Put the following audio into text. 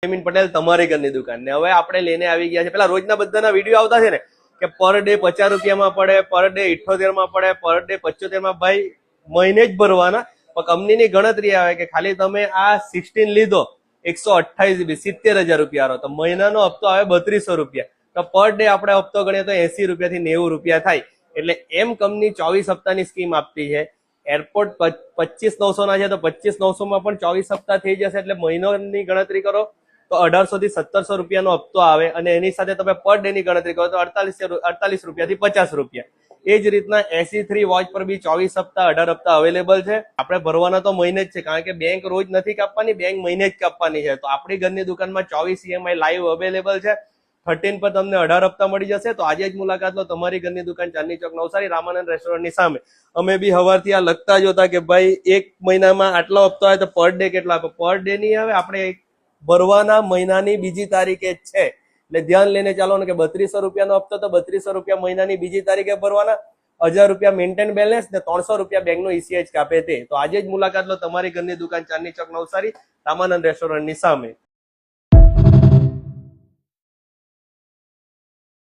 જયમીન પટેલ તમારી ઘરની દુકાન ને હવે આપણે લઈને આવી ગયા છે પેલા રોજના બધાના વિડીયો આવતા છે ને કે પર ડે 50 રૂપિયામાં પડે, પર ડે 78 માં પડે, પર ડે 75 માં. ભાઈ મહિને જ ભરવાના, પણ કંપનીની ગણતરી આવે કે ખાલી તમે આ 16 લીધો 128 GB 70,000 રૂપિયા તો મહિનાનો હપ્તો આવે 3200 રૂપિયા. તો પર ડે આપણે હપ્તો ગણીએ તો 80 રૂપિયાથી 90 રૂપિયા થાય. એટલે એમ કંપની 24 હપ્તાની સ્કીમ આપતી છે. એરપોર્ટ 25,900 ના છે તો 25,900 માં પણ 24 હપ્તા થઈ જશે. એટલે મહિનાની ગણતરી કરો તો 1800 થી 1700 રૂપિયાનો હપ્તો આવે, અને એની સાથે તમે પર ડે ની ગણતરી કરો તો 48 રૂપિયાથી 50 રૂપિયા. એ જ રીતના SE3 વોચ પર બી 24 હપ્તા 18 હપ્તા અવેલેબલ છે. આપણે ભરવાના તો મહિને જ છે, કારણ કે બેંક રોજ નથી કાપવાની, બેંક મહિને જ કાપવાની છે. તો આપણી ઘરની દુકાનમાં 24 EMI લાઈવ અવેલેબલ છે. 13 પર તમને 18 હપ્તા મળી જશે. તો આજે જ મુલાકાત લો તમારી ઘરની દુકાન, ચાંદની ચોક, નવસારી, રામાનંદ રેસ્ટોરન્ટની સામે. અમે બી હવારથી આ લખતા જ હતા કે ભાઈ એક મહિનામાં આટલો હપ્તો આવે તો પર ડે કેટલા આપે. પર ડે નહીં આવે, આપણે ભરવાના મહિનાની બીજી તારીખે જ છે. એટલે ધ્યાન લઈને ચાલો ને કે 3200 રૂપિયાનો હપ્તો તો 3200 રૂપિયા મહિનાની બીજી તારીખે ભરવાના, 1000 રૂપિયા મેન્ટેન બેલેન્સ ને 300 રૂપિયા બેંકનો ECH કાપે તે. તો આજે જ મુલાકાત લો તમારી ઘરની દુકાન, ચાંદની ચોક, નવસારી, રામાનંદ રેસ્ટોરન્ટની સામે.